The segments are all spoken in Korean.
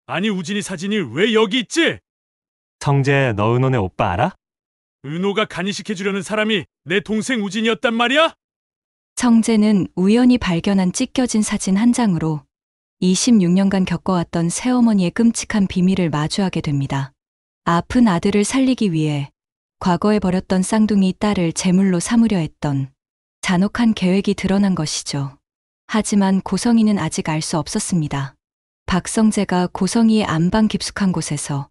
아니 우진이 사진이 왜 여기 있지? 성재, 너 은호네 오빠 알아? 은호가 간이식해주려는 사람이 내 동생 우진이었단 말이야? 성재는 우연히 발견한 찢겨진 사진 한 장으로 26년간 겪어왔던 새어머니의 끔찍한 비밀을 마주하게 됩니다. 아픈 아들을 살리기 위해 과거에 버렸던 쌍둥이 딸을 제물로 삼으려 했던 잔혹한 계획이 드러난 것이죠. 하지만 고성이는 아직 알 수 없었습니다. 박성재가 고성이의 안방 깊숙한 곳에서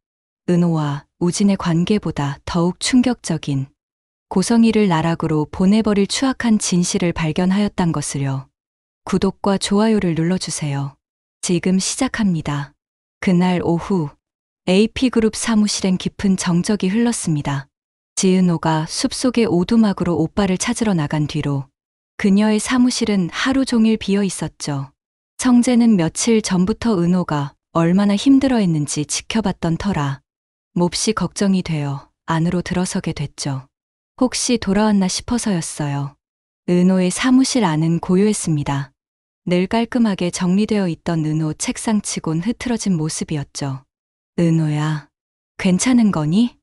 은호와 우진의 관계보다 더욱 충격적인 고성이를 나락으로 보내버릴 추악한 진실을 발견하였단 것을요. 구독과 좋아요를 눌러주세요. 지금 시작합니다. 그날 오후 AP그룹 사무실엔 깊은 정적이 흘렀습니다. 지은호가 숲속의 오두막으로 오빠를 찾으러 나간 뒤로 그녀의 사무실은 하루 종일 비어 있었죠. 성재는 며칠 전부터 은호가 얼마나 힘들어했는지 지켜봤던 터라 몹시 걱정이 되어 안으로 들어서게 됐죠. 혹시 돌아왔나 싶어서였어요. 은호의 사무실 안은 고요했습니다. 늘 깔끔하게 정리되어 있던 은호 책상치곤 흐트러진 모습이었죠. 은호야, 괜찮은 거니?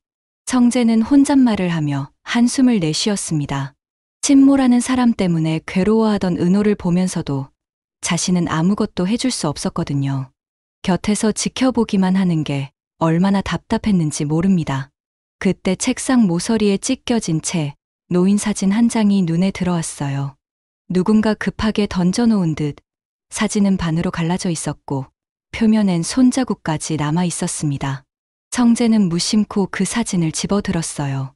성재는 혼잣말을 하며 한숨을 내쉬었습니다. 침몰하는 사람 때문에 괴로워하던 은호를 보면서도 자신은 아무것도 해줄 수 없었거든요. 곁에서 지켜보기만 하는 게 얼마나 답답했는지 모릅니다. 그때 책상 모서리에 찢겨진 채 놓인 사진 한 장이 눈에 들어왔어요. 누군가 급하게 던져놓은 듯 사진은 반으로 갈라져 있었고 표면엔 손자국까지 남아 있었습니다. 성재는 무심코 그 사진을 집어들었어요.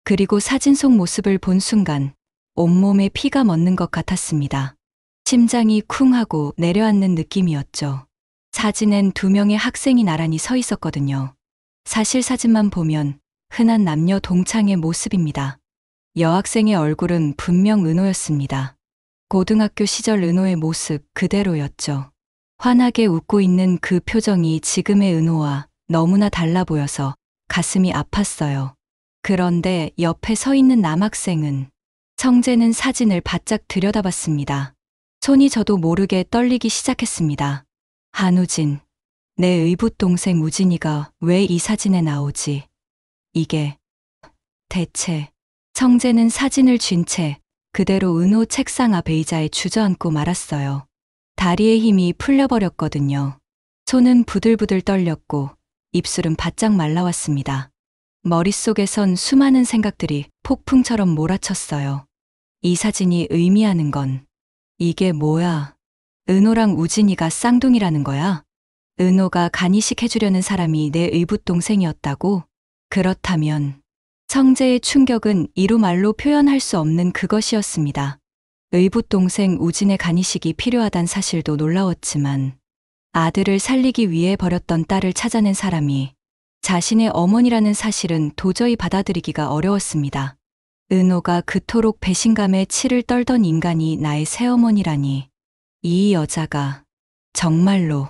그리고 사진 속 모습을 본 순간 온몸에 피가 멎는 것 같았습니다. 심장이 쿵 하고 내려앉는 느낌이었죠. 사진엔 2명의 학생이 나란히 서 있었거든요. 사실 사진만 보면 흔한 남녀 동창의 모습입니다. 여학생의 얼굴은 분명 은호였습니다. 고등학교 시절 은호의 모습 그대로였죠. 환하게 웃고 있는 그 표정이 지금의 은호와 너무나 달라 보여서 가슴이 아팠어요. 그런데 옆에 서 있는 남학생은 성재는 사진을 바짝 들여다봤습니다. 손이 저도 모르게 떨리기 시작했습니다. 한우진, 내 의붓 동생 우진이가 왜 이 사진에 나오지? 이게 대체. 성재는 사진을 쥔 채 그대로 은호 책상 앞 의자에 주저앉고 말았어요. 다리의 힘이 풀려버렸거든요. 손은 부들부들 떨렸고 입술은 바짝 말라왔습니다. 머릿속에선 수많은 생각들이 폭풍처럼 몰아쳤어요. 이 사진이 의미하는 건 이게 뭐야? 은호랑 우진이가 쌍둥이라는 거야? 은호가 간이식 해주려는 사람이 내 의붓 동생이었다고? 그렇다면 성재의 충격은 이루 말로 표현할 수 없는 그것이었습니다. 의붓 동생 우진의 간이식이 필요하단 사실도 놀라웠지만 아들을 살리기 위해 버렸던 딸을 찾아낸 사람이 자신의 어머니라는 사실은 도저히 받아들이기가 어려웠습니다. 은호가 그토록 배신감에 치를 떨던 인간이 나의 새어머니라니. 이 여자가 정말로.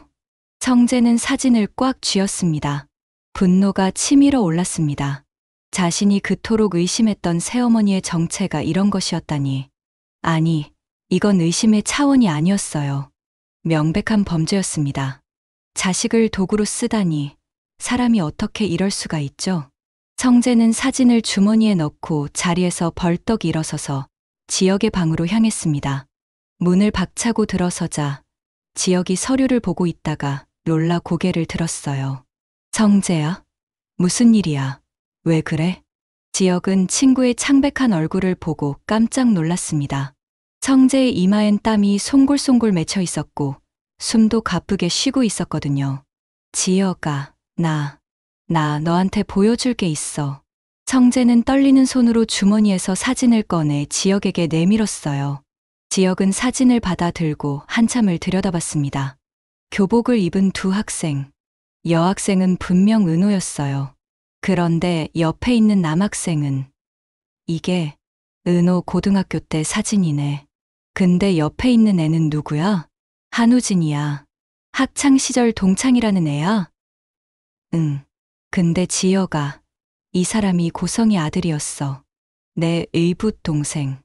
성재는 사진을 꽉 쥐었습니다. 분노가 치밀어 올랐습니다. 자신이 그토록 의심했던 새어머니의 정체가 이런 것이었다니. 아니, 이건 의심의 차원이 아니었어요. 명백한 범죄였습니다. 자식을 도구로 쓰다니 사람이 어떻게 이럴 수가 있죠? 성재는 사진을 주머니에 넣고 자리에서 벌떡 일어서서 지역의 방으로 향했습니다. 문을 박차고 들어서자 지역이 서류를 보고 있다가 놀라 고개를 들었어요. 성재야? 무슨 일이야? 왜 그래? 지역은 친구의 창백한 얼굴을 보고 깜짝 놀랐습니다. 성재의 이마엔 땀이 송골송골 맺혀 있었고 숨도 가쁘게 쉬고 있었거든요. 지역아, 나 너한테 보여줄 게 있어. 성재는 떨리는 손으로 주머니에서 사진을 꺼내 지역에게 내밀었어요. 지역은 사진을 받아 들고 한참을 들여다봤습니다. 교복을 입은 2 학생. 여학생은 분명 은호였어요. 그런데 옆에 있는 남학생은 이게 은호 고등학교 때 사진이네. 근데 옆에 있는 애는 누구야? 한우진이야. 학창시절 동창이라는 애야? 응. 근데 지여가 이 사람이 고성이 아들이었어. 내 의붓 동생.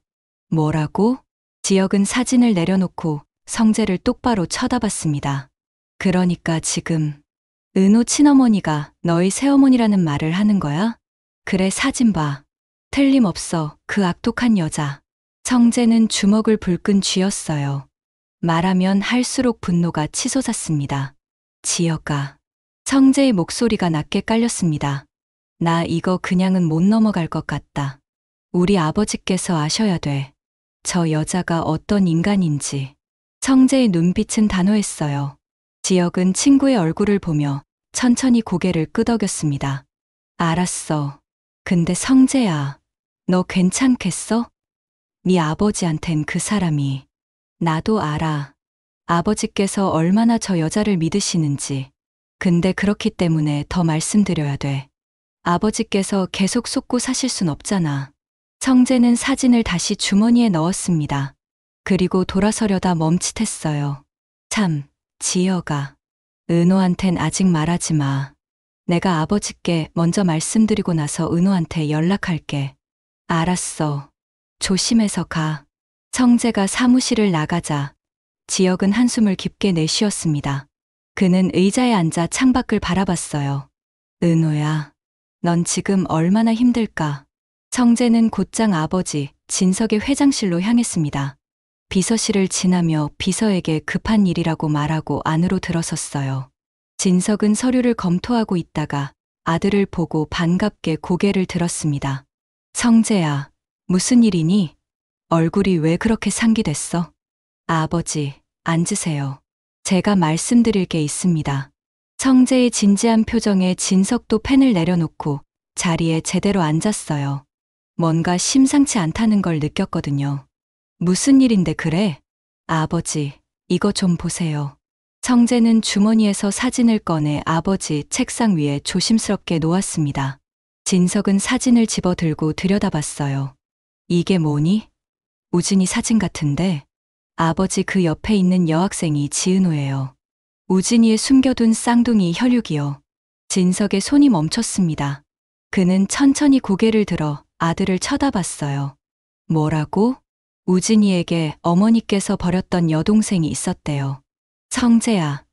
뭐라고? 지역은 사진을 내려놓고 성재를 똑바로 쳐다봤습니다. 그러니까 지금 은호 친어머니가 너희 새어머니라는 말을 하는 거야? 그래, 사진 봐. 틀림없어, 그 악독한 여자. 성재는 주먹을 불끈 쥐었어요. 말하면 할수록 분노가 치솟았습니다. 지혁아. 성재의 목소리가 낮게 깔렸습니다. 나 이거 그냥은 못 넘어갈 것 같다. 우리 아버지께서 아셔야 돼. 저 여자가 어떤 인간인지. 성재의 눈빛은 단호했어요. 지혁은 친구의 얼굴을 보며 천천히 고개를 끄덕였습니다. 알았어. 근데 성재야, 너 괜찮겠어? 네 아버지한텐 그 사람이. 나도 알아. 아버지께서 얼마나 저 여자를 믿으시는지. 근데 그렇기 때문에 더 말씀드려야 돼. 아버지께서 계속 속고 사실 순 없잖아. 성재는 사진을 다시 주머니에 넣었습니다. 그리고 돌아서려다 멈칫했어요. 참, 지혁아. 은호한텐 아직 말하지 마. 내가 아버지께 먼저 말씀드리고 나서 은호한테 연락할게. 알았어. 조심해서 가. 성재가 사무실을 나가자 지혁은 한숨을 깊게 내쉬었습니다. 그는 의자에 앉아 창밖을 바라봤어요. 은호야, 넌 지금 얼마나 힘들까? 성재는 곧장 아버지 진석의 회장실로 향했습니다. 비서실을 지나며 비서에게 급한 일이라고 말하고 안으로 들어섰어요. 진석은 서류를 검토하고 있다가 아들을 보고 반갑게 고개를 들었습니다. 성재야, 무슨 일이니? 얼굴이 왜 그렇게 상기됐어? 아버지, 앉으세요. 제가 말씀드릴 게 있습니다. 성재의 진지한 표정에 진석도 펜을 내려놓고 자리에 제대로 앉았어요. 뭔가 심상치 않다는 걸 느꼈거든요. 무슨 일인데 그래? 아버지, 이거 좀 보세요. 성재는 주머니에서 사진을 꺼내 아버지 책상 위에 조심스럽게 놓았습니다. 진석은 사진을 집어들고 들여다봤어요. 이게 뭐니? 우진이 사진 같은데? 아버지, 그 옆에 있는 여학생이 지은호예요. 우진이의 숨겨둔 쌍둥이 혈육이요. 진석의 손이 멈췄습니다. 그는 천천히 고개를 들어 아들을 쳐다봤어요. 뭐라고? 우진이에게 어머니께서 버렸던 여동생이 있었대요. 성재야,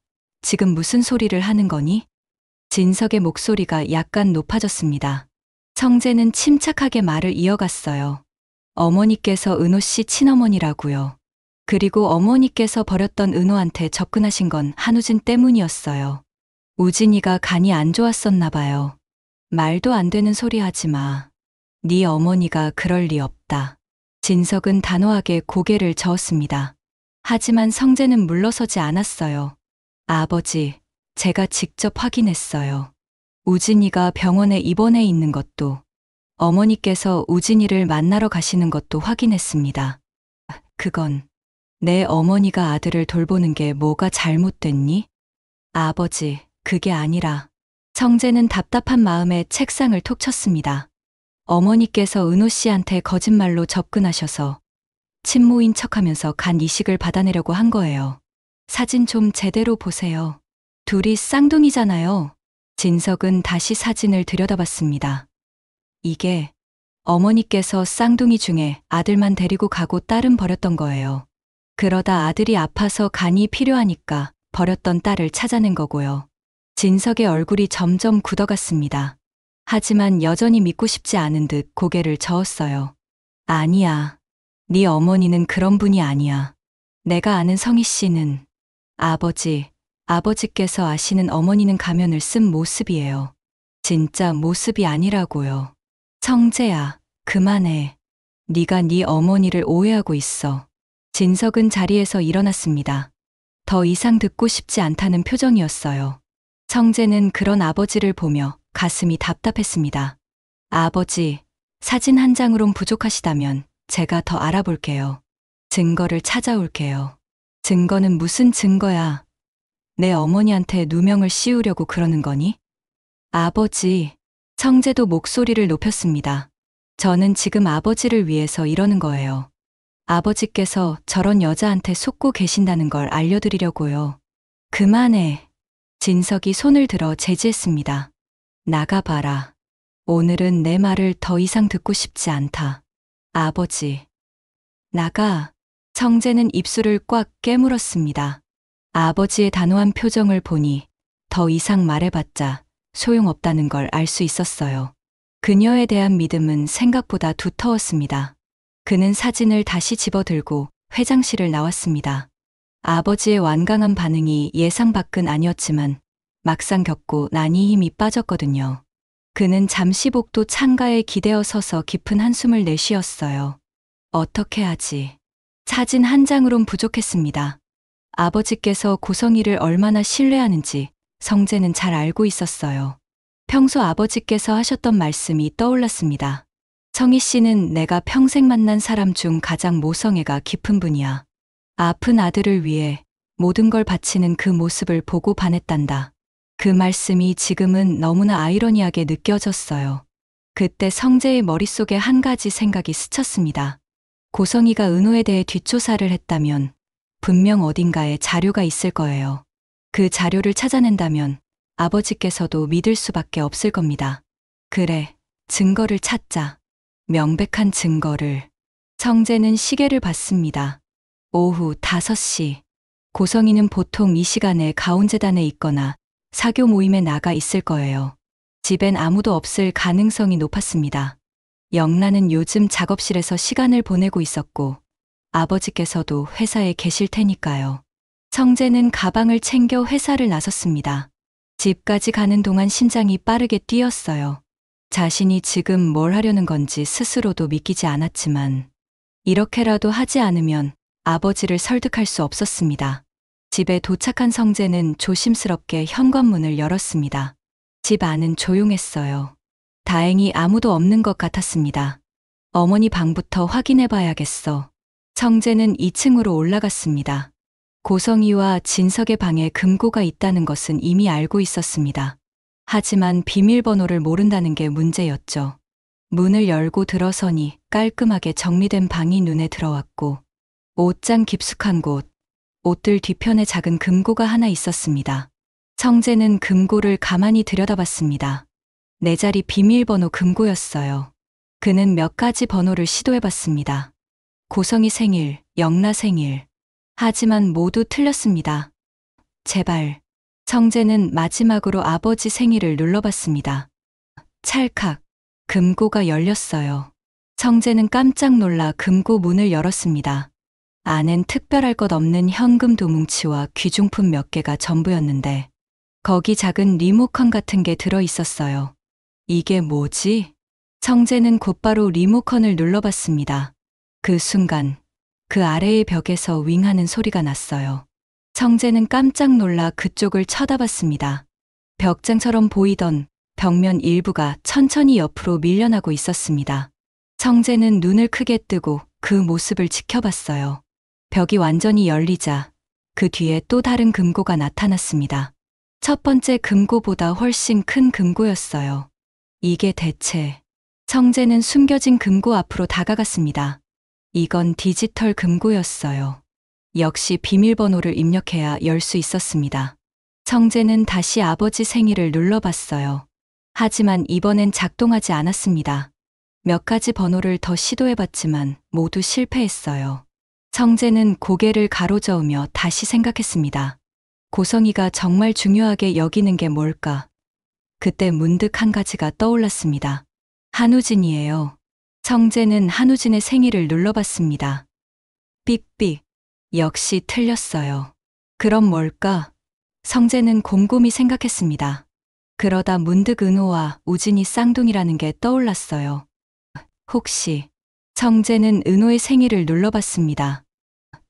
지금 무슨 소리를 하는 거니? 진석의 목소리가 약간 높아졌습니다. 성재는 침착하게 말을 이어갔어요. 어머니께서 은호 씨 친어머니라고요. 그리고 어머니께서 버렸던 은호한테 접근하신 건 한우진 때문이었어요. 우진이가 간이 안 좋았었나 봐요. 말도 안 되는 소리 하지 마. 네 어머니가 그럴 리 없다. 진석은 단호하게 고개를 저었습니다. 하지만 성재는 물러서지 않았어요. 아버지, 제가 직접 확인했어요. 우진이가 병원에 입원해 있는 것도, 어머니께서 우진이를 만나러 가시는 것도 확인했습니다. 그건 내 어머니가 아들을 돌보는 게 뭐가 잘못됐니? 아버지, 그게 아니라. 성재는 답답한 마음에 책상을 톡 쳤습니다. 어머니께서 은호 씨한테 거짓말로 접근하셔서 친모인 척하면서 간 이식을 받아내려고 한 거예요. 사진 좀 제대로 보세요. 둘이 쌍둥이잖아요. 진석은 다시 사진을 들여다봤습니다. 이게 어머니께서 쌍둥이 중에 아들만 데리고 가고 딸은 버렸던 거예요. 그러다 아들이 아파서 간이 필요하니까 버렸던 딸을 찾아낸 거고요. 진석의 얼굴이 점점 굳어갔습니다. 하지만 여전히 믿고 싶지 않은 듯 고개를 저었어요. 아니야. 네 어머니는 그런 분이 아니야. 내가 아는 성희 씨는 아버지께서 아시는 어머니는 가면을 쓴 모습이에요. 진짜 모습이 아니라고요. 성재야, 그만해. 네가 네 어머니를 오해하고 있어. 진석은 자리에서 일어났습니다. 더 이상 듣고 싶지 않다는 표정이었어요. 성재는 그런 아버지를 보며 가슴이 답답했습니다. 아버지, 사진 한 장으론 부족하시다면 제가 더 알아볼게요. 증거를 찾아올게요. 증거는 무슨 증거야? 내 어머니한테 누명을 씌우려고 그러는 거니? 아버지, 성재도 목소리를 높였습니다. 저는 지금 아버지를 위해서 이러는 거예요. 아버지께서 저런 여자한테 속고 계신다는 걸 알려드리려고요. 그만해. 진석이 손을 들어 제지했습니다. 나가봐라. 오늘은 내 말을 더 이상 듣고 싶지 않다. 아버지. 나가. 성재는 입술을 꽉 깨물었습니다. 아버지의 단호한 표정을 보니 더 이상 말해봤자 소용없다는 걸 알 수 있었어요. 그녀에 대한 믿음은 생각보다 두터웠습니다. 그는 사진을 다시 집어들고 회장실을 나왔습니다. 아버지의 완강한 반응이 예상 밖은 아니었지만 막상 겪고 나니 힘이 빠졌거든요. 그는 잠시 복도 창가에 기대어 서서 깊은 한숨을 내쉬었어요. 어떻게 하지? 사진 한 장으론 부족했습니다. 아버지께서 고성이를 얼마나 신뢰하는지 성재는 잘 알고 있었어요. 평소 아버지께서 하셨던 말씀이 떠올랐습니다. 성희 씨는 내가 평생 만난 사람 중 가장 모성애가 깊은 분이야. 아픈 아들을 위해 모든 걸 바치는 그 모습을 보고 반했단다. 그 말씀이 지금은 너무나 아이러니하게 느껴졌어요. 그때 성재의 머릿속에 한 가지 생각이 스쳤습니다. 고성이가 은호에 대해 뒷조사를 했다면 분명 어딘가에 자료가 있을 거예요. 그 자료를 찾아낸다면 아버지께서도 믿을 수밖에 없을 겁니다. 그래, 증거를 찾자. 명백한 증거를. 성재는 시계를 봤습니다. 오후 5시. 고성이는 보통 이 시간에 가온재단에 있거나 사교 모임에 나가 있을 거예요. 집엔 아무도 없을 가능성이 높았습니다. 영란은 요즘 작업실에서 시간을 보내고 있었고 아버지께서도 회사에 계실 테니까요. 성재는 가방을 챙겨 회사를 나섰습니다. 집까지 가는 동안 심장이 빠르게 뛰었어요. 자신이 지금 뭘 하려는 건지 스스로도 믿기지 않았지만 이렇게라도 하지 않으면 아버지를 설득할 수 없었습니다. 집에 도착한 성재는 조심스럽게 현관문을 열었습니다. 집 안은 조용했어요. 다행히 아무도 없는 것 같았습니다. 어머니 방부터 확인해 봐야겠어. 성재는 2층으로 올라갔습니다. 고성이와 진석의 방에 금고가 있다는 것은 이미 알고 있었습니다. 하지만 비밀번호를 모른다는 게 문제였죠. 문을 열고 들어서니 깔끔하게 정리된 방이 눈에 들어왔고 옷장 깊숙한 곳, 옷들 뒤편에 작은 금고가 하나 있었습니다. 성재는 금고를 가만히 들여다봤습니다. 4자리 비밀번호 금고였어요. 그는 몇 가지 번호를 시도해봤습니다. 고성이 생일, 영라 생일. 하지만 모두 틀렸습니다. 제발. 성재는 마지막으로 아버지 생일을 눌러봤습니다. 찰칵. 금고가 열렸어요. 성재는 깜짝 놀라 금고 문을 열었습니다. 안엔 특별할 것 없는 현금 두 뭉치와 귀중품 몇 개가 전부였는데 거기 작은 리모컨 같은 게 들어 있었어요. 이게 뭐지? 성재는 곧바로 리모컨을 눌러봤습니다. 그 순간 그 아래의 벽에서 윙하는 소리가 났어요. 성재는 깜짝 놀라 그쪽을 쳐다봤습니다. 벽장처럼 보이던 벽면 일부가 천천히 옆으로 밀려나고 있었습니다. 성재는 눈을 크게 뜨고 그 모습을 지켜봤어요. 벽이 완전히 열리자 그 뒤에 또 다른 금고가 나타났습니다. 첫 번째 금고보다 훨씬 큰 금고였어요. 이게 대체... 성재는 숨겨진 금고 앞으로 다가갔습니다. 이건 디지털 금고였어요. 역시 비밀번호를 입력해야 열 수 있었습니다. 성재는 다시 아버지 생일을 눌러봤어요. 하지만 이번엔 작동하지 않았습니다. 몇 가지 번호를 더 시도해봤지만 모두 실패했어요. 성재는 고개를 가로저으며 다시 생각했습니다. 고성이가 정말 중요하게 여기는 게 뭘까? 그때 문득 한 가지가 떠올랐습니다. 한우진이에요. 성재는 한우진의 생일을 눌러봤습니다. 삑삑. 역시 틀렸어요. 그럼 뭘까? 성재는 곰곰이 생각했습니다. 그러다 문득 은호와 우진이 쌍둥이라는 게 떠올랐어요. 혹시... 성재는 은호의 생일을 눌러봤습니다.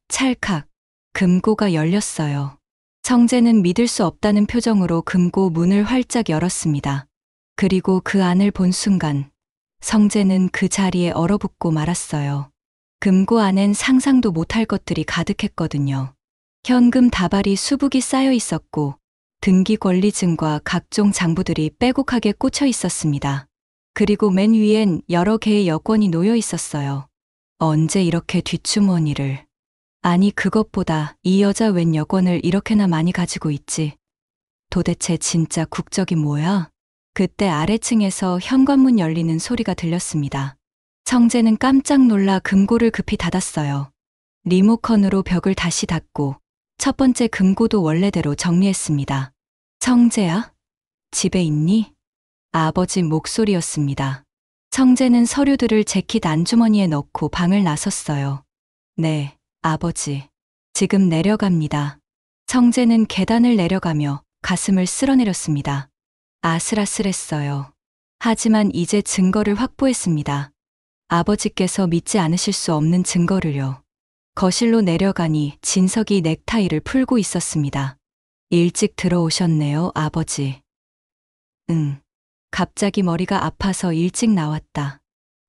찰칵. 금고가 열렸어요. 성재는 믿을 수 없다는 표정으로 금고 문을 활짝 열었습니다. 그리고 그 안을 본 순간 성재는 그 자리에 얼어붙고 말았어요. 금고 안엔 상상도 못할 것들이 가득했거든요. 현금 다발이 수북이 쌓여 있었고 등기 권리증과 각종 장부들이 빼곡하게 꽂혀 있었습니다. 그리고 맨 위엔 여러 개의 여권이 놓여 있었어요. 언제 이렇게 뒷주머니를... 아니 그것보다 이 여자 웬 여권을 이렇게나 많이 가지고 있지? 도대체 진짜 국적이 뭐야? 그때 아래층에서 현관문 열리는 소리가 들렸습니다. 성재는 깜짝 놀라 금고를 급히 닫았어요. 리모컨으로 벽을 다시 닫고 첫 번째 금고도 원래대로 정리했습니다. 성재야? 집에 있니? 아버지 목소리였습니다. 성재는 서류들을 재킷 안주머니에 넣고 방을 나섰어요. 네, 아버지. 지금 내려갑니다. 성재는 계단을 내려가며 가슴을 쓸어내렸습니다. 아슬아슬했어요. 하지만 이제 증거를 확보했습니다. 아버지께서 믿지 않으실 수 없는 증거를요. 거실로 내려가니 진석이 넥타이를 풀고 있었습니다. 일찍 들어오셨네요, 아버지. 응. 갑자기 머리가 아파서 일찍 나왔다.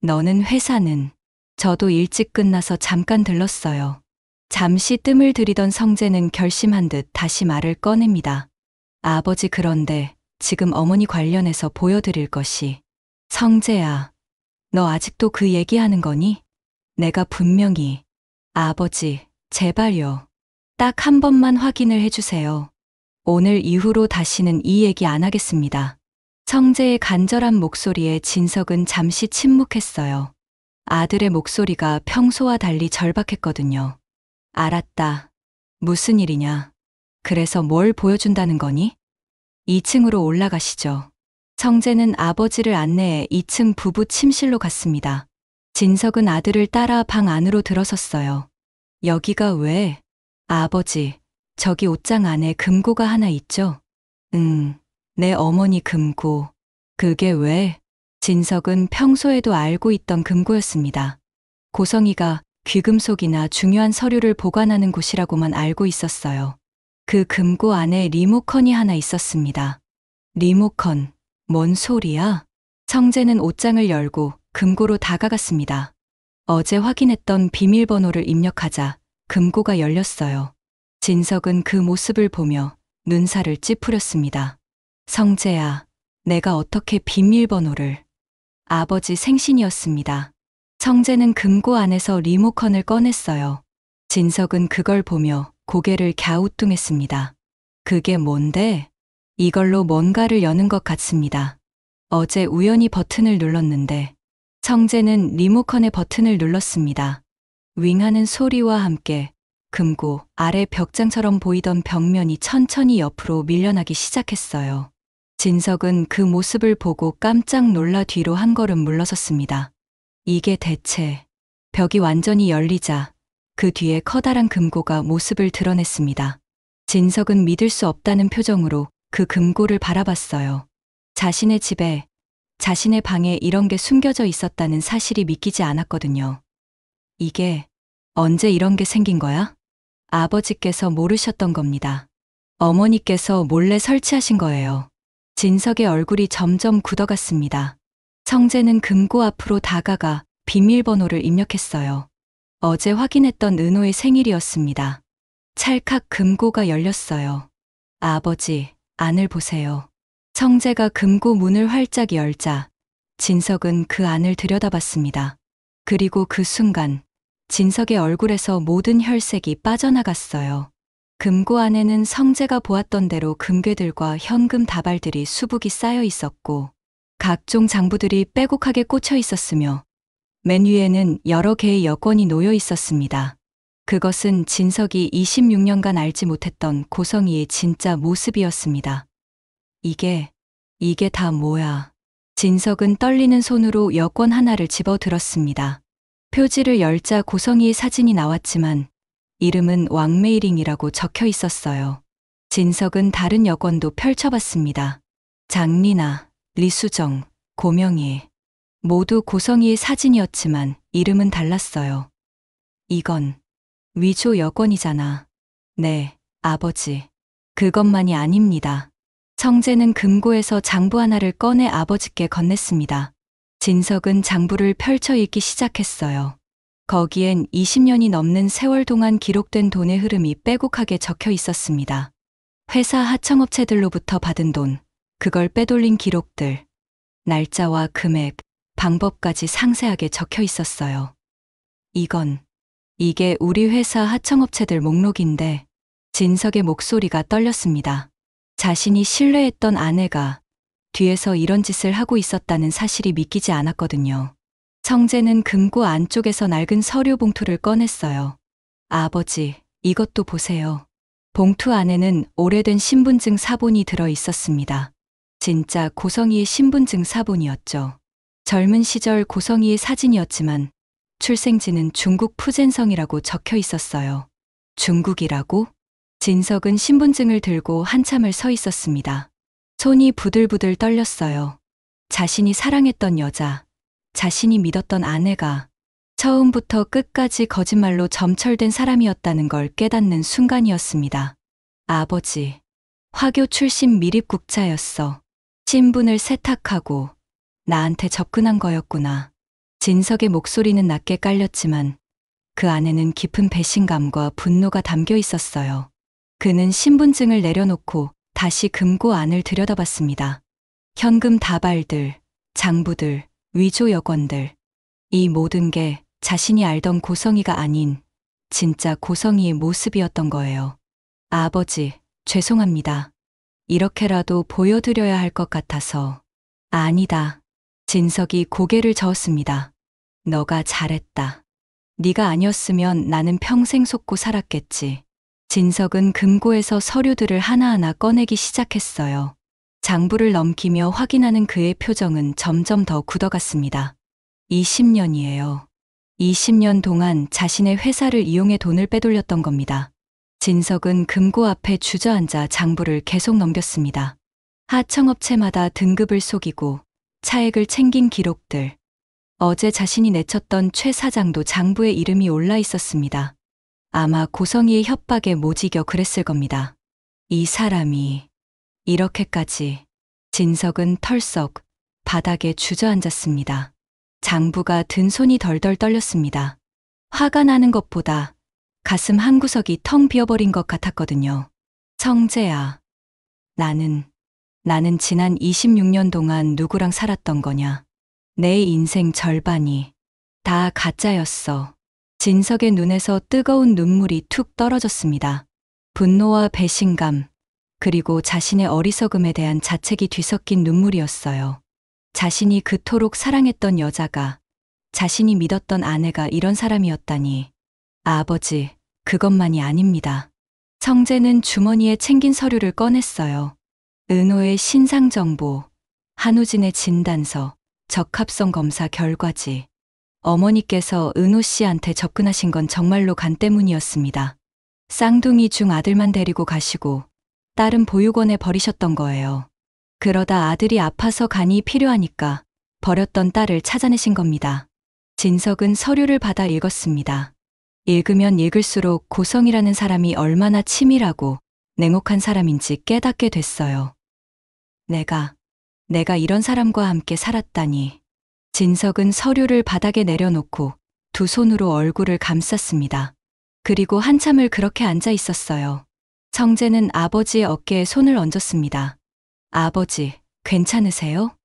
너는 회사는? 저도 일찍 끝나서 잠깐 들렀어요. 잠시 뜸을 들이던 성재는 결심한 듯 다시 말을 꺼냅니다. 아버지 그런데 지금 어머니 관련해서 보여드릴 것이. 성재야, 너 아직도 그 얘기하는 거니? 내가 분명히. 아버지, 제발요. 딱 한 번만 확인을 해주세요. 오늘 이후로 다시는 이 얘기 안 하겠습니다. 성재의 간절한 목소리에 진석은 잠시 침묵했어요. 아들의 목소리가 평소와 달리 절박했거든요. 알았다. 무슨 일이냐? 그래서 뭘 보여준다는 거니? 2층으로 올라가시죠. 성재는 아버지를 안내해 2층 부부 침실로 갔습니다. 진석은 아들을 따라 방 안으로 들어섰어요. 여기가 왜? 아버지, 저기 옷장 안에 금고가 하나 있죠? 내 어머니 금고. 그게 왜? 진석은 평소에도 알고 있던 금고였습니다. 고성이가 귀금속이나 중요한 서류를 보관하는 곳이라고만 알고 있었어요. 그 금고 안에 리모컨이 하나 있었습니다. 리모컨, 뭔 소리야? 성재는 옷장을 열고 금고로 다가갔습니다. 어제 확인했던 비밀번호를 입력하자 금고가 열렸어요. 진석은 그 모습을 보며 눈살을 찌푸렸습니다. 성재야, 내가 어떻게 비밀번호를. 아버지 생신이었습니다. 성재는 금고 안에서 리모컨을 꺼냈어요. 진석은 그걸 보며 고개를 갸우뚱했습니다. 그게 뭔데? 이걸로 뭔가를 여는 것 같습니다. 어제 우연히 버튼을 눌렀는데 성재는 리모컨의 버튼을 눌렀습니다. 윙하는 소리와 함께 금고 아래 벽장처럼 보이던 벽면이 천천히 옆으로 밀려나기 시작했어요. 진석은 그 모습을 보고 깜짝 놀라 뒤로 한 걸음 물러섰습니다. 이게 대체. 벽이 완전히 열리자 그 뒤에 커다란 금고가 모습을 드러냈습니다. 진석은 믿을 수 없다는 표정으로 그 금고를 바라봤어요. 자신의 집에, 자신의 방에 이런 게 숨겨져 있었다는 사실이 믿기지 않았거든요. 이게 언제 이런 게 생긴 거야? 아버지께서 모르셨던 겁니다. 어머니께서 몰래 설치하신 거예요. 진석의 얼굴이 점점 굳어갔습니다. 성재는 금고 앞으로 다가가 비밀번호를 입력했어요. 어제 확인했던 은호의 생일이었습니다. 찰칵 금고가 열렸어요. 아버지, 안을 보세요. 성재가 금고 문을 활짝 열자 진석은 그 안을 들여다봤습니다. 그리고 그 순간 진석의 얼굴에서 모든 혈색이 빠져나갔어요. 금고 안에는 성재가 보았던 대로 금괴들과 현금 다발들이 수북이 쌓여 있었고 각종 장부들이 빼곡하게 꽂혀 있었으며 맨 위에는 여러 개의 여권이 놓여 있었습니다. 그것은 진석이 26년간 알지 못했던 고성이의 진짜 모습이었습니다. 이게 다 뭐야? 진석은 떨리는 손으로 여권 하나를 집어 들었습니다. 표지를 열자 고성이의 사진이 나왔지만 이름은 왕메이링이라고 적혀 있었어요. 진석은 다른 여권도 펼쳐봤습니다. 장리나, 리수정, 고명희. 모두 고성이의 사진이었지만 이름은 달랐어요. 이건 위조 여권이잖아. 네, 아버지. 그것만이 아닙니다. 성재는 금고에서 장부 하나를 꺼내 아버지께 건넸습니다. 진석은 장부를 펼쳐 읽기 시작했어요. 거기엔 20년이 넘는 세월 동안 기록된 돈의 흐름이 빼곡하게 적혀 있었습니다. 회사 하청업체들로부터 받은 돈, 그걸 빼돌린 기록들, 날짜와 금액, 방법까지 상세하게 적혀 있었어요. 이게 우리 회사 하청업체들 목록인데 진석의 목소리가 떨렸습니다. 자신이 신뢰했던 아내가 뒤에서 이런 짓을 하고 있었다는 사실이 믿기지 않았거든요. 성재는 금고 안쪽에서 낡은 서류 봉투를 꺼냈어요. 아버지, 이것도 보세요. 봉투 안에는 오래된 신분증 사본이 들어 있었습니다. 진짜 고성이의 신분증 사본이었죠. 젊은 시절 고성이의 사진이었지만 출생지는 중국 푸젠성이라고 적혀 있었어요. 중국이라고? 진석은 신분증을 들고 한참을 서 있었습니다. 손이 부들부들 떨렸어요. 자신이 사랑했던 여자, 자신이 믿었던 아내가 처음부터 끝까지 거짓말로 점철된 사람이었다는 걸 깨닫는 순간이었습니다. 아버지, 화교 출신 미립국자였어. 신분을 세탁하고 나한테 접근한 거였구나. 진석의 목소리는 낮게 깔렸지만 그 안에는 깊은 배신감과 분노가 담겨 있었어요. 그는 신분증을 내려놓고 다시 금고 안을 들여다봤습니다. 현금 다발들, 장부들, 위조 여권들. 이 모든 게 자신이 알던 고성이가 아닌 진짜 고성이의 모습이었던 거예요. 아버지, 죄송합니다. 이렇게라도 보여드려야 할 것 같아서. 아니다. 진석이 고개를 저었습니다. 너가 잘했다. 네가 아니었으면 나는 평생 속고 살았겠지. 진석은 금고에서 서류들을 하나하나 꺼내기 시작했어요. 장부를 넘기며 확인하는 그의 표정은 점점 더 굳어갔습니다. 20년이에요. 20년 동안 자신의 회사를 이용해 돈을 빼돌렸던 겁니다. 진석은 금고 앞에 주저앉아 장부를 계속 넘겼습니다. 하청업체마다 등급을 속이고 차액을 챙긴 기록들. 어제 자신이 내쳤던 최 사장도 장부에 이름이 올라 있었습니다. 아마 고성이의 협박에 못 이겨 그랬을 겁니다. 이 사람이 이렇게까지. 진석은 털썩 바닥에 주저앉았습니다. 장부가 든 손이 덜덜 떨렸습니다. 화가 나는 것보다 가슴 한구석이 텅 비어버린 것 같았거든요. 성재야, 나는 지난 26년 동안 누구랑 살았던 거냐. 내 인생 절반이 다 가짜였어. 진석의 눈에서 뜨거운 눈물이 툭 떨어졌습니다. 분노와 배신감, 그리고 자신의 어리석음에 대한 자책이 뒤섞인 눈물이었어요. 자신이 그토록 사랑했던 여자가, 자신이 믿었던 아내가 이런 사람이었다니. 아버지, 그것만이 아닙니다. 성재는 주머니에 챙긴 서류를 꺼냈어요. 은호의 신상정보, 한우진의 진단서, 적합성 검사 결과지. 어머니께서 은호 씨한테 접근하신 건 정말로 간 때문이었습니다. 쌍둥이 중 아들만 데리고 가시고 딸은 보육원에 버리셨던 거예요. 그러다 아들이 아파서 간이 필요하니까 버렸던 딸을 찾아내신 겁니다. 진석은 서류를 받아 읽었습니다. 읽으면 읽을수록 고성이라는 사람이 얼마나 치밀하고 냉혹한 사람인지 깨닫게 됐어요. 내가 이런 사람과 함께 살았다니. 진석은 서류를 바닥에 내려놓고 두 손으로 얼굴을 감쌌습니다. 그리고 한참을 그렇게 앉아 있었어요. 성재는 아버지의 어깨에 손을 얹었습니다. 아버지, 괜찮으세요?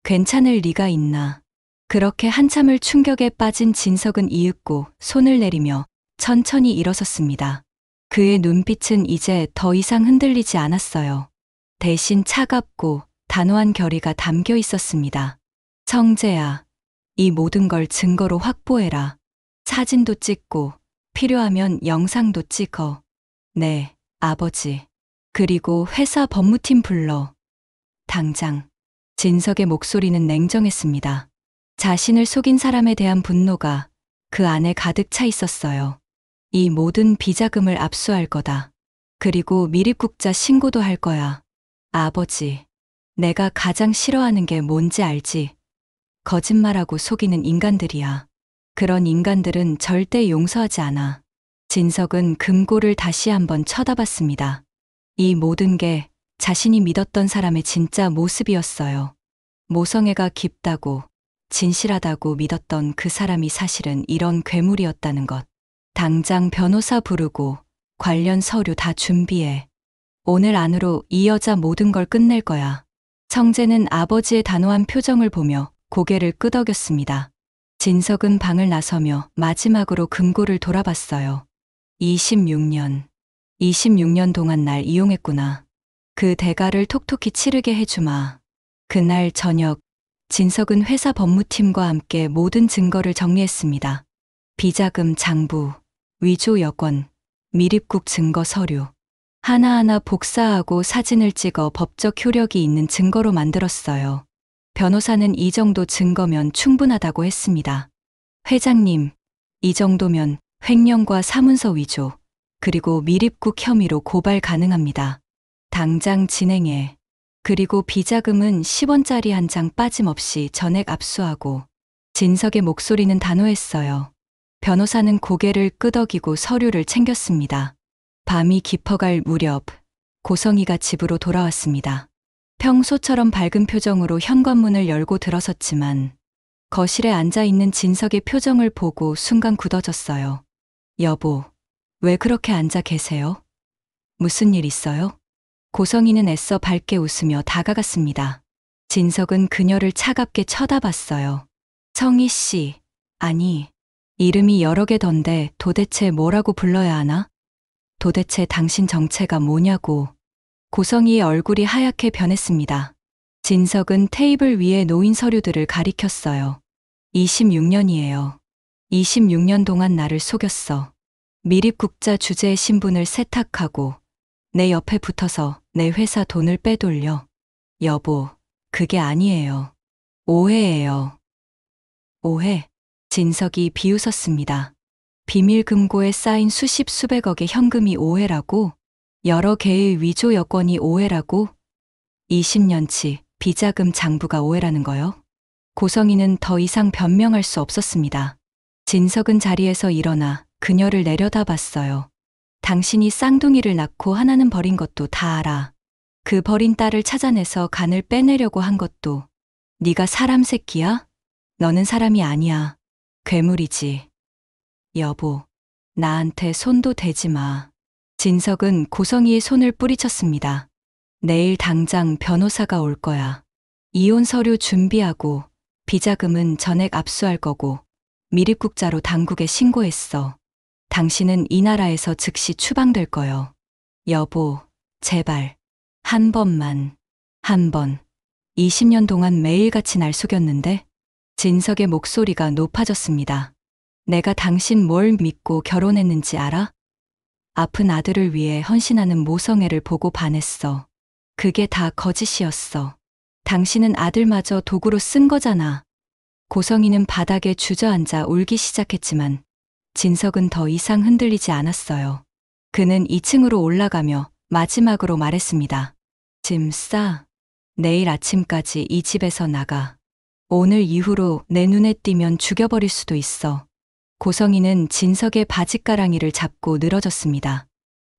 괜찮을 리가 있나. 그렇게 한참을 충격에 빠진 진석은 이윽고 손을 내리며 천천히 일어섰습니다. 그의 눈빛은 이제 더 이상 흔들리지 않았어요. 대신 차갑고 단호한 결의가 담겨 있었습니다. 성재야, 이 모든 걸 증거로 확보해라. 사진도 찍고 필요하면 영상도 찍어. 네, 아버지. 그리고 회사 법무팀 불러. 당장. 진석의 목소리는 냉정했습니다. 자신을 속인 사람에 대한 분노가 그 안에 가득 차 있었어요. 이 모든 비자금을 압수할 거다. 그리고 미립국자 신고도 할 거야. 아버지, 내가 가장 싫어하는 게 뭔지 알지? 거짓말하고 속이는 인간들이야. 그런 인간들은 절대 용서하지 않아. 진석은 금고를 다시 한번 쳐다봤습니다. 이 모든 게 자신이 믿었던 사람의 진짜 모습이었어요. 모성애가 깊다고, 진실하다고 믿었던 그 사람이 사실은 이런 괴물이었다는 것. 당장 변호사 부르고 관련 서류 다 준비해. 오늘 안으로 이 여자 모든 걸 끝낼 거야. 성재는 아버지의 단호한 표정을 보며 고개를 끄덕였습니다. 진석은 방을 나서며 마지막으로 금고를 돌아봤어요. 26년 동안 날 이용했구나. 그 대가를 톡톡히 치르게 해주마. 그날 저녁, 진석은 회사 법무팀과 함께 모든 증거를 정리했습니다. 비자금 장부, 위조 여권, 미립국 증거 서류. 하나하나 복사하고 사진을 찍어 법적 효력이 있는 증거로 만들었어요. 변호사는 이 정도 증거면 충분하다고 했습니다. 회장님, 이 정도면 횡령과 사문서 위조, 그리고 미립국 혐의로 고발 가능합니다. 당장 진행해. 그리고 비자금은 10원짜리 한 장 빠짐없이 전액 압수하고. 진석의 목소리는 단호했어요. 변호사는 고개를 끄덕이고 서류를 챙겼습니다. 밤이 깊어갈 무렵 고성이가 집으로 돌아왔습니다. 평소처럼 밝은 표정으로 현관문을 열고 들어섰지만 거실에 앉아 있는 진석의 표정을 보고 순간 굳어졌어요. 여보, 왜 그렇게 앉아 계세요? 무슨 일 있어요? 고성이는 애써 밝게 웃으며 다가갔습니다. 진석은 그녀를 차갑게 쳐다봤어요. 성희 씨, 아니, 이름이 여러 개던데 도대체 뭐라고 불러야 하나? 도대체 당신 정체가 뭐냐고. 고성이의 얼굴이 하얗게 변했습니다. 진석은 테이블 위에 놓인 서류들을 가리켰어요. 26년이에요. 26년 동안 나를 속였어. 미립국자 주재의 신분을 세탁하고 내 옆에 붙어서 내 회사 돈을 빼돌려. 여보, 그게 아니에요. 오해예요. 오해. 진석이 비웃었습니다. 비밀 금고에 쌓인 수십 수백억의 현금이 오해라고? 여러 개의 위조 여권이 오해라고? 20년치 비자금 장부가 오해라는 거요? 고성이는 더 이상 변명할 수 없었습니다. 진석은 자리에서 일어나 그녀를 내려다봤어요. 당신이 쌍둥이를 낳고 하나는 버린 것도 다 알아. 그 버린 딸을 찾아내서 간을 빼내려고 한 것도. 네가 사람 새끼야? 너는 사람이 아니야. 괴물이지. 여보, 나한테 손도 대지 마. 진석은 고성이의 손을 뿌리쳤습니다. 내일 당장 변호사가 올 거야. 이혼 서류 준비하고 비자금은 전액 압수할 거고 미립국자로 당국에 신고했어. 당신은 이 나라에서 즉시 추방될 거요. 여보, 제발. 한 번만. 한 번. 20년 동안 매일같이 날 속였는데? 진석의 목소리가 높아졌습니다. 내가 당신 뭘 믿고 결혼했는지 알아? 아픈 아들을 위해 헌신하는 모성애를 보고 반했어. 그게 다 거짓이었어. 당신은 아들마저 도구로 쓴 거잖아. 고성이는 바닥에 주저앉아 울기 시작했지만 진석은 더 이상 흔들리지 않았어요. 그는 2층으로 올라가며 마지막으로 말했습니다. 짐 싸. 내일 아침까지 이 집에서 나가. 오늘 이후로 내 눈에 띄면 죽여버릴 수도 있어. 고성이는 진석의 바짓가랑이를 잡고 늘어졌습니다.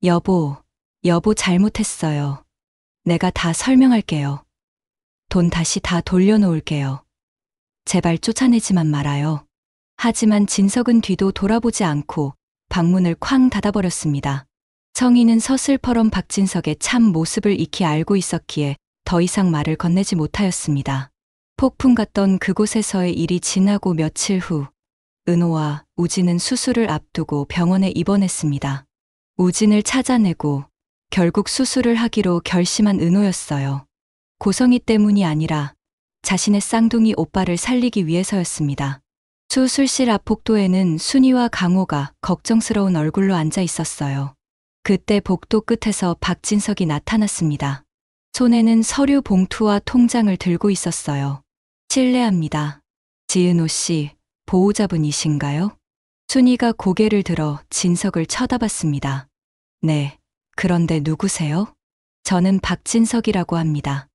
여보, 여보 잘못했어요. 내가 다 설명할게요. 돈 다시 다 돌려놓을게요. 제발 쫓아내지만 말아요. 하지만 진석은 뒤도 돌아보지 않고 방문을 쾅 닫아버렸습니다. 성희는 서슬퍼런 박진석의 참 모습을 익히 알고 있었기에 더 이상 말을 건네지 못하였습니다. 폭풍 같던 그곳에서의 일이 지나고 며칠 후 은호와 우진은 수술을 앞두고 병원에 입원했습니다. 우진을 찾아내고 결국 수술을 하기로 결심한 은호였어요. 고성희 때문이 아니라 자신의 쌍둥이 오빠를 살리기 위해서였습니다. 수술실 앞 복도에는 순이와 강호가 걱정스러운 얼굴로 앉아 있었어요. 그때 복도 끝에서 박진석이 나타났습니다. 손에는 서류 봉투와 통장을 들고 있었어요. 실례합니다. 지은호 씨, 보호자분이신가요? 순이가 고개를 들어 진석을 쳐다봤습니다. 네, 그런데 누구세요? 저는 박진석이라고 합니다.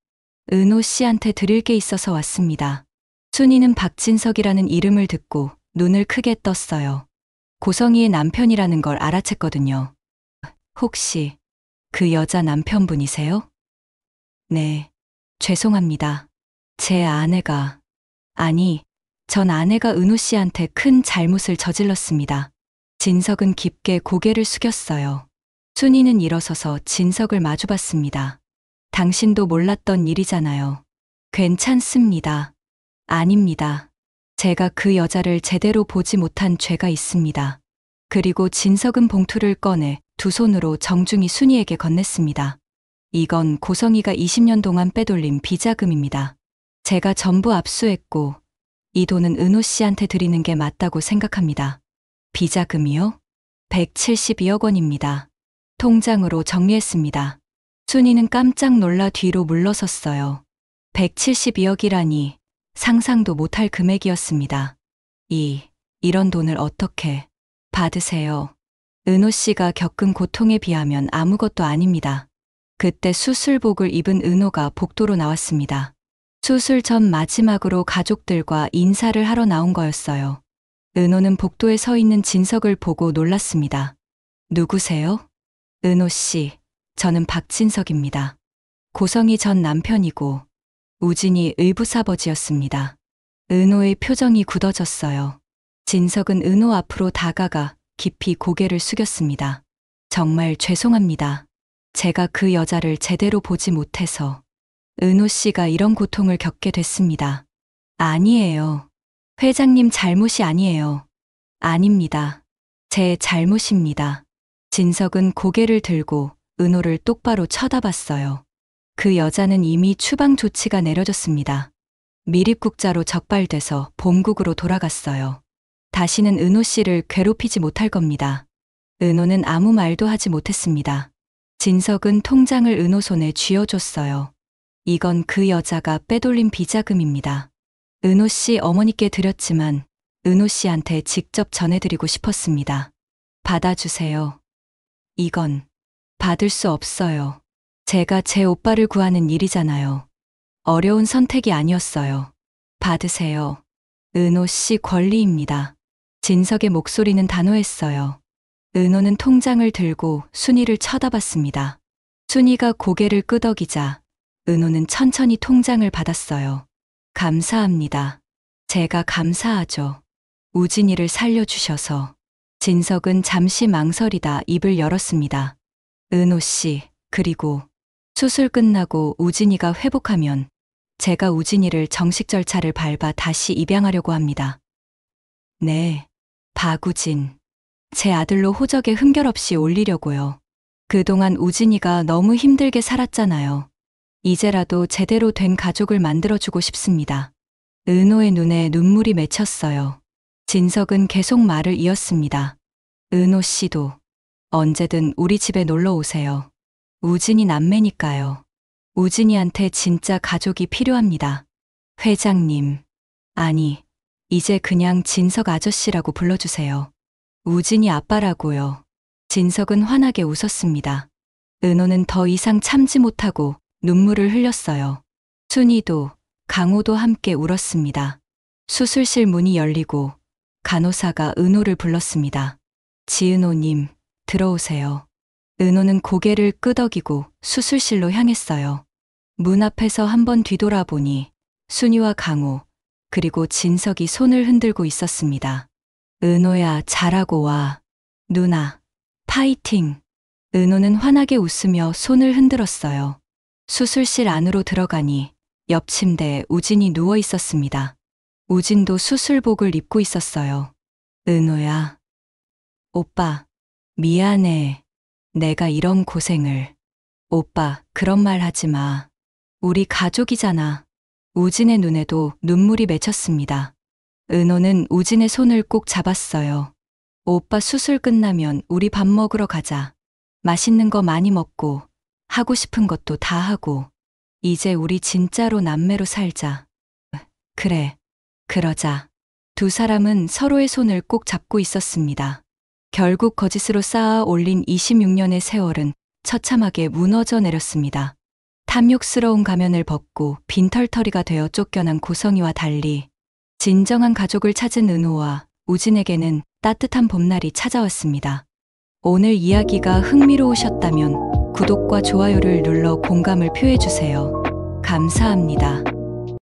은호 씨한테 드릴 게 있어서 왔습니다. 순이는 박진석이라는 이름을 듣고 눈을 크게 떴어요. 고성희의 남편이라는 걸 알아챘거든요. 혹시 그 여자 남편분이세요? 네, 죄송합니다. 제 아내가, 아니, 전 아내가 은호 씨한테 큰 잘못을 저질렀습니다. 진석은 깊게 고개를 숙였어요. 순이는 일어서서 진석을 마주봤습니다. 당신도 몰랐던 일이잖아요. 괜찮습니다. 아닙니다. 제가 그 여자를 제대로 보지 못한 죄가 있습니다. 그리고 진석은 봉투를 꺼내 두 손으로 정중히 순이에게 건넸습니다. 이건 고성희가 20년 동안 빼돌린 비자금입니다. 제가 전부 압수했고 이 돈은 은호 씨한테 드리는 게 맞다고 생각합니다. 비자금이요? 172억 원입니다. 통장으로 정리했습니다. 순이는 깜짝 놀라 뒤로 물러섰어요. 172억이라니 상상도 못할 금액이었습니다. 이런 돈을 어떻게 받으세요? 은호 씨가 겪은 고통에 비하면 아무것도 아닙니다. 그때 수술복을 입은 은호가 복도로 나왔습니다. 수술 전 마지막으로 가족들과 인사를 하러 나온 거였어요. 은호는 복도에 서 있는 진석을 보고 놀랐습니다. 누구세요? 은호 씨, 저는 박진석입니다. 고성이 전 남편이고 우진이 의붓아버지였습니다. 은호의 표정이 굳어졌어요. 진석은 은호 앞으로 다가가 깊이 고개를 숙였습니다. 정말 죄송합니다. 제가 그 여자를 제대로 보지 못해서 은호 씨가 이런 고통을 겪게 됐습니다. 아니에요. 회장님 잘못이 아니에요. 아닙니다. 제 잘못입니다. 진석은 고개를 들고 은호를 똑바로 쳐다봤어요. 그 여자는 이미 추방 조치가 내려졌습니다. 미립국자로 적발돼서 본국으로 돌아갔어요. 다시는 은호 씨를 괴롭히지 못할 겁니다. 은호는 아무 말도 하지 못했습니다. 진석은 통장을 은호 손에 쥐어줬어요. 이건 그 여자가 빼돌린 비자금입니다. 은호 씨 어머니께 드렸지만 은호 씨한테 직접 전해드리고 싶었습니다. 받아주세요. 이건 받을 수 없어요. 제가 제 오빠를 구하는 일이잖아요. 어려운 선택이 아니었어요. 받으세요. 은호 씨 권리입니다. 진석의 목소리는 단호했어요. 은호는 통장을 들고 순이를 쳐다봤습니다. 순이가 고개를 끄덕이자 은호는 천천히 통장을 받았어요. 감사합니다. 제가 감사하죠. 우진이를 살려주셔서. 진석은 잠시 망설이다 입을 열었습니다. 은호 씨, 그리고 수술 끝나고 우진이가 회복하면 제가 우진이를 정식 절차를 밟아 다시 입양하려고 합니다. 네, 박우진. 제 아들로 호적에 흠결 없이 올리려고요. 그동안 우진이가 너무 힘들게 살았잖아요. 이제라도 제대로 된 가족을 만들어주고 싶습니다. 은호의 눈에 눈물이 맺혔어요. 진석은 계속 말을 이었습니다. 은호 씨도 언제든 우리 집에 놀러 오세요. 우진이 남매니까요. 우진이한테 진짜 가족이 필요합니다. 회장님. 아니, 이제 그냥 진석 아저씨라고 불러주세요. 우진이 아빠라고요. 진석은 환하게 웃었습니다. 은호는 더 이상 참지 못하고 눈물을 흘렸어요. 순이도, 강호도 함께 울었습니다. 수술실 문이 열리고 간호사가 은호를 불렀습니다. 지은호님, 들어오세요. 은호는 고개를 끄덕이고 수술실로 향했어요. 문 앞에서 한번 뒤돌아보니 순이와 강호, 그리고 진석이 손을 흔들고 있었습니다. 은호야, 잘하고 와. 누나, 파이팅. 은호는 환하게 웃으며 손을 흔들었어요. 수술실 안으로 들어가니 옆 침대에 우진이 누워 있었습니다. 우진도 수술복을 입고 있었어요. 은호야. 오빠, 미안해. 내가 이런 고생을. 오빠, 그런 말 하지 마. 우리 가족이잖아. 우진의 눈에도 눈물이 맺혔습니다. 은호는 우진의 손을 꼭 잡았어요. 오빠 수술 끝나면 우리 밥 먹으러 가자. 맛있는 거 많이 먹고 하고 싶은 것도 다 하고 이제 우리 진짜로 남매로 살자. 그래, 그러자. 두 사람은 서로의 손을 꼭 잡고 있었습니다. 결국 거짓으로 쌓아 올린 26년의 세월은 처참하게 무너져 내렸습니다. 탐욕스러운 가면을 벗고 빈털터리가 되어 쫓겨난 고성이와 달리 진정한 가족을 찾은 은호와 우진에게는 따뜻한 봄날이 찾아왔습니다. 오늘 이야기가 흥미로우셨다면 구독과 좋아요를 눌러 공감을 표해주세요. 감사합니다.